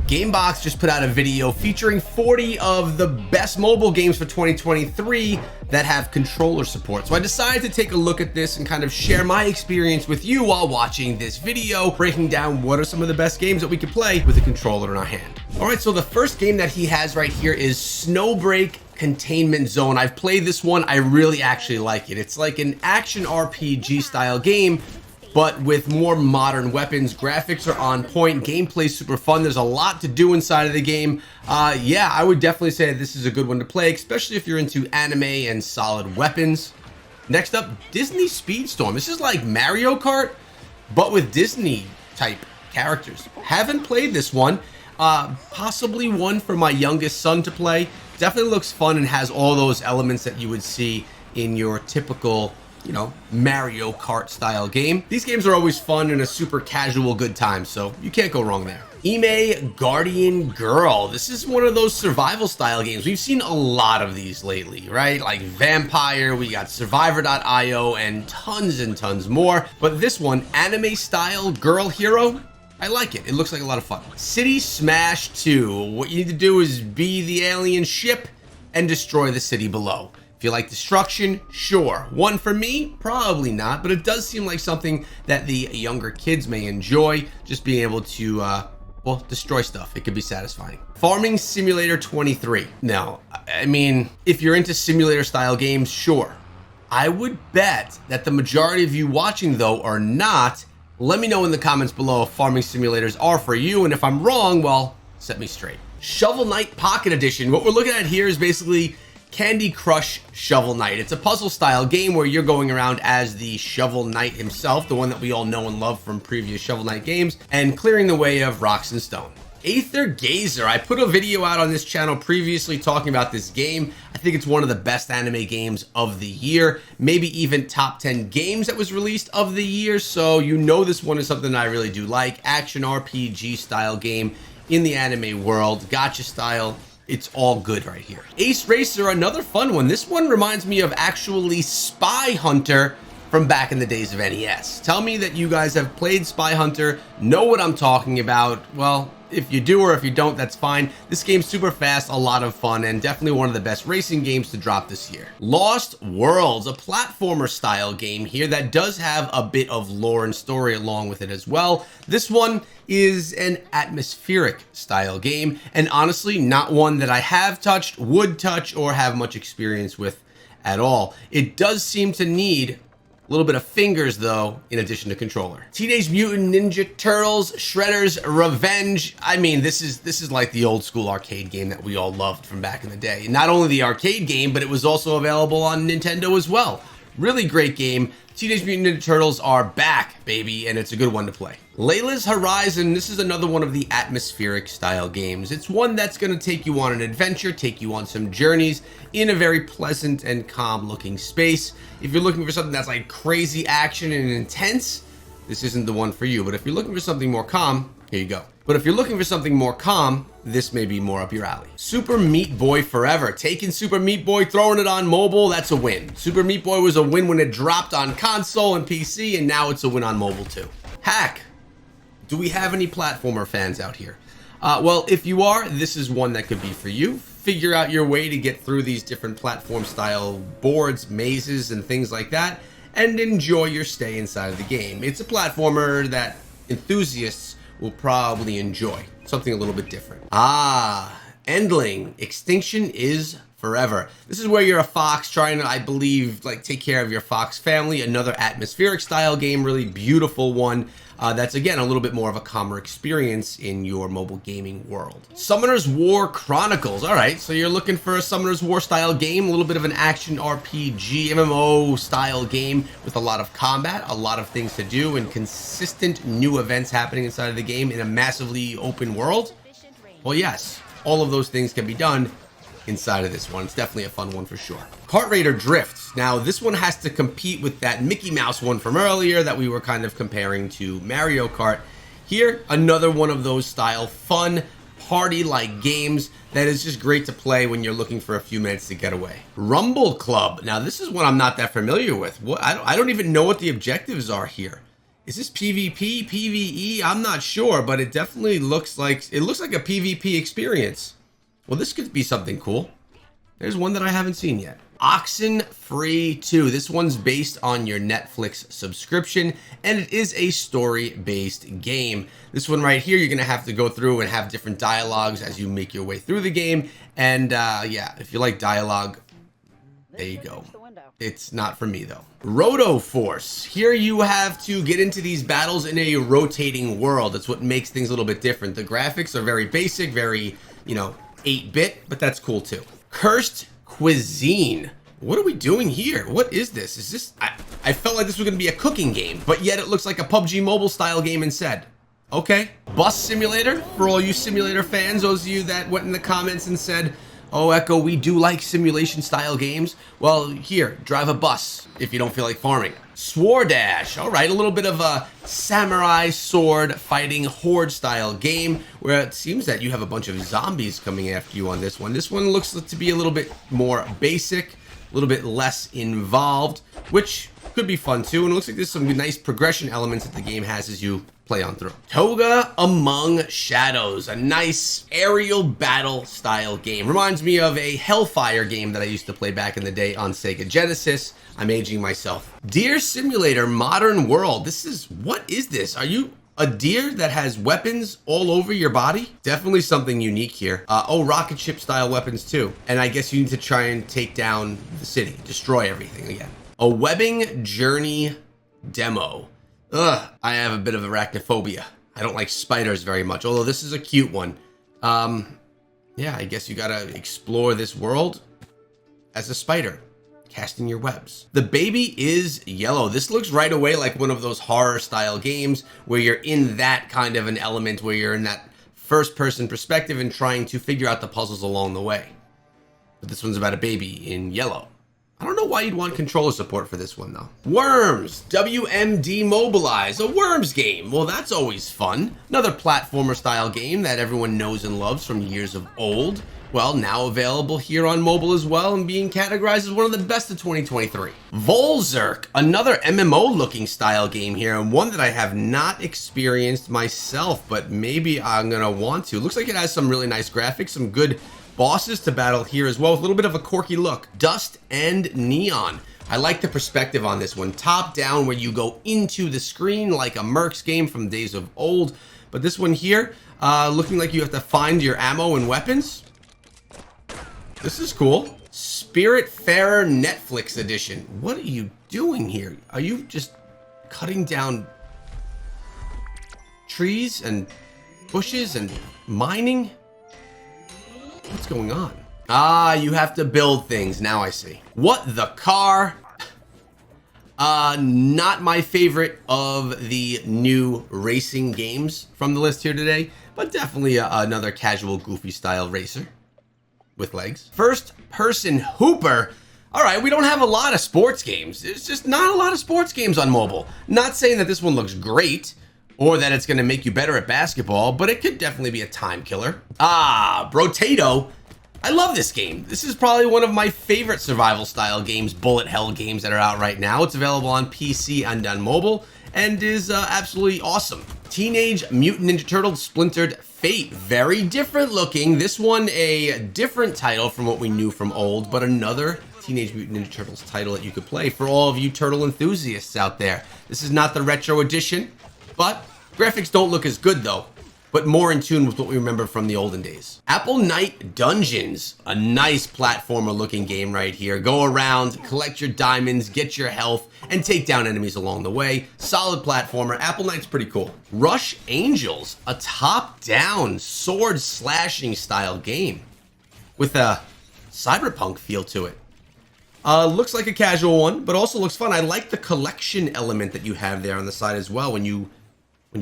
Gamebox just put out a video featuring 40 of the best mobile games for 2023 that have controller support. So I decided to take a look at this and kind of share my experience with you while watching this video, breaking down what are some of the best games that we could play with a controller in our hand. All right, so the first game that he has right here is SNOWBREAK Containment Zone. I've played this one. I really actually like it. It's like an action RPG style game, but with more modern weapons. Graphics are on point, gameplay's super fun. There's a lot to do inside of the game. Yeah, I would definitely say this is a good one to play, especially if you're into anime and solid weapons. Next up, Disney Speedstorm. This is like Mario Kart, but with Disney type characters. Haven't played this one. Possibly one for my youngest son to play. Definitely looks fun and has all those elements that you would see in your typical, you know, Mario Kart style game. These games are always fun and a super casual good time, so you can't go wrong there. Ime Guardian Girl. This is one of those survival style games. We've seen a lot of these lately, right? Like Vampire, we got Survivor.io, and tons more. But this one, anime style girl hero, I like it. It looks like a lot of fun. City Smash 2. What you need to do is be the alien ship and destroy the city below. If you like destruction, sure. One for me? Probably not, but it does seem like something that the younger kids may enjoy, just being able to, well, destroy stuff. It could be satisfying. Farming Simulator 23. Now, I mean, if you're into simulator style games, sure. I would bet that the majority of you watching, though, are not. Let me know in the comments below if farming simulators are for you, and if I'm wrong, well, set me straight. Shovel Knight Pocket Edition. What we're looking at here is basically Candy Crush Shovel Knight. It's a puzzle style game where you're going around as the Shovel Knight himself, the one that we all know and love from previous Shovel Knight games, and clearing the way of rocks and stone. Aether Gazer. I put a video out on this channel previously talking about this game. I think it's one of the best anime games of the year, maybe even top 10 games that was released of the year. So you know this one is something I really do like. Action RPG style game in the anime world, gacha style. It's all good right here. Ace Racer, another fun one. This one reminds me of actually Spy Hunter from back in the days of NES. Tell me that you guys have played Spy Hunter, know what I'm talking about. Well, if you do or if you don't, that's fine. This game's super fast, a lot of fun, and definitely one of the best racing games to drop this year. Lost Worlds, a platformer style game here that does have a bit of lore and story along with it as well. This one is an atmospheric style game, and honestly, not one that I have touched, would touch, or have much experience with at all. It does seem to need a little bit of fingers, though, in addition to controller. Teenage Mutant Ninja Turtles, Shredder's Revenge. I mean, this is like the old school arcade game that we all loved from back in the day. Not only the arcade game, but it was also available on Nintendo as well. Really great game. Teenage Mutant Ninja Turtles are back, baby, and it's a good one to play. Layla's Horizon. This is another one of the atmospheric style games. It's one that's going to take you on an adventure, take you on some journeys in a very pleasant and calm looking space. If you're looking for something that's like crazy action and intense, this isn't the one for you. But if you're looking for something more calm, here you go. But if you're looking for something more calm, this may be more up your alley. Super Meat Boy Forever. Taking Super Meat Boy, throwing it on mobile, that's a win. Super Meat Boy was a win when it dropped on console and PC, and now it's a win on mobile too. Hack. Do we have any platformer fans out here? Well, if you are, this is one that could be for you. Figure out your way to get through these different platform style boards, mazes, and things like that, and enjoy your stay inside of the game. It's a platformer that enthusiasts will probably enjoy. Something a little bit different. Endling. Extinction is Forever. This is where you're a fox trying to, I believe, like take care of your fox family. Another atmospheric style game, really beautiful one. That's again a little bit more of a calmer experience in your mobile gaming world. Summoner's War Chronicles. All right, so you're looking for a Summoner's War style game, a little bit of an action RPG, MMO style game with a lot of combat, a lot of things to do, and consistent new events happening inside of the game in a massively open world. Well, yes, all of those things can be done inside of this one. It's definitely a fun one for sure. Kart Raider Drift. Now, this one has to compete with that Mickey Mouse one from earlier that we were kind of comparing to Mario Kart. Here, another one of those style fun party-like games that is just great to play when you're looking for a few minutes to get away. Rumble Club. Now, this is one I'm not that familiar with. I don't even know what the objectives are here. Is this PvP, PvE? I'm not sure, but it definitely looks like a PvP experience. Well, this could be something cool. There's one that I haven't seen yet. Oxenfree 2. This one's based on your Netflix subscription, and it is a story-based game. This one right here, you're gonna have to go through and have different dialogues as you make your way through the game. And yeah, if you like dialogue, there you go. It's not for me though. Roto Force. Here you have to get into these battles in a rotating world. That's what makes things a little bit different. The graphics are very basic, very, 8-bit, but that's cool too. Cursed Cuisine. What are we doing here? What is this? Is this... I felt like this was going to be a cooking game, but yet it looks like a PUBG Mobile style game instead. Okay. Bus Simulator. For all you simulator fans, those of you that went in the comments and said, oh, Echo, we do like simulation style games. Well, here, drive a bus if you don't feel like farming. Swordash. All right, a little bit of a samurai sword fighting horde style game where it seems that you have a bunch of zombies coming after you on this one. This one looks to be a little bit more basic, a little bit less involved, which could be fun too. And it looks like there's some nice progression elements that the game has as you play on through. Toga Among Shadows, a nice aerial battle style game. Reminds me of a Hellfire game that I used to play back in the day on Sega Genesis. I'm aging myself. Deer Simulator Modern World. What is this? Are you a deer that has weapons all over your body? Definitely something unique here. Oh, rocket ship style weapons too. And I guess you need to try and take down the city, destroy everything again. A webbing journey demo. Ugh, I have a bit of arachnophobia. I don't like spiders very much, although this is a cute one. Yeah, I guess you gotta explore this world as a spider, casting your webs. The Baby is Yellow. This looks right away like one of those horror style games where you're in that kind of an element where you're in that first person perspective and trying to figure out the puzzles along the way. But this one's about a baby in yellow. I don't know why you'd want controller support for this one though. Worms, WMD Mobilize, a Worms game. Well, that's always fun. Another platformer style game that everyone knows and loves from years of old. Well, now available here on mobile as well and being categorized as one of the best of 2023. VOLZERK, another MMO looking style game here, and one that I have not experienced myself, but maybe I'm gonna want to. Looks like it has some really nice graphics, some good bosses to battle here as well, with a little bit of a quirky look. Dust and Neon. I like the perspective on this one. Top down where you go into the screen like a Mercs game from days of old. But this one here, looking like you have to find your ammo and weapons. This is cool. Spiritfarer Netflix edition. What are you doing here? Are you just cutting down trees and bushes and mining? What's going on? Ah, you have to build things. Now I see. What the car? Not my favorite of the new racing games from the list here today, but definitely another casual, goofy style racer with legs. First person Hooper. All right, we don't have a lot of sports games. There's just not a lot of sports games on mobile. Not saying that this one looks great, or that it's going to make you better at basketball, but it could definitely be a time killer. Ah, BROTATO. I love this game. This is probably one of my favorite survival style games, bullet hell games that are out right now. It's available on PC and on mobile and is absolutely awesome. Teenage Mutant Ninja Turtles Splintered Fate. Very different looking. This one a different title from what we knew from old, but another Teenage Mutant Ninja Turtles title that you could play for all of you turtle enthusiasts out there. This is not the retro edition, but graphics don't look as good though, but more in tune with what we remember from the olden days. Apple Knight Dungeons, a nice platformer looking game right here. Go around, collect your diamonds, get your health, and take down enemies along the way. Solid platformer. Apple Knight's pretty cool. Rush Angels, a top-down sword slashing style game with a cyberpunk feel to it. Looks like a casual one, but also looks fun. I like the collection element that you have there on the side as well when you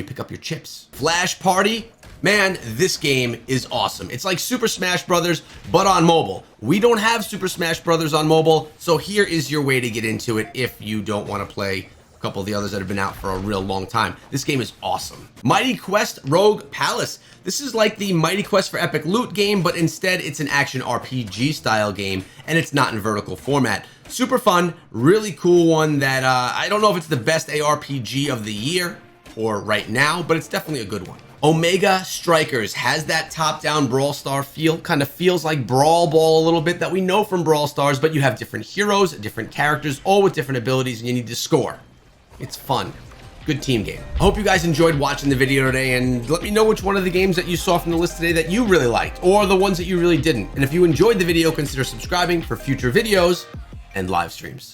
pick up your chips. Flash Party, man, this game is awesome. It's like Super Smash Brothers, but on mobile. We don't have Super Smash Brothers on mobile, so here is your way to get into it if you don't want to play couple of the others that have been out for a real long time. This game is awesome. Mighty Quest Rogue Palace. This is like the Mighty Quest for Epic Loot game, but instead it's an action RPG style game, and it's not in vertical format. Super fun, really cool one that I don't know if it's the best ARPG of the year or right now, but it's definitely a good one. Omega Strikers has that top-down Brawl Star feel, kind of feels like Brawl Ball a little bit that we know from Brawl Stars, but you have different heroes, different characters, all with different abilities, and you need to score. It's fun. Good team game. I hope you guys enjoyed watching the video today, and let me know which one of the games that you saw from the list today that you really liked, or the ones that you really didn't. And if you enjoyed the video, consider subscribing for future videos and live streams.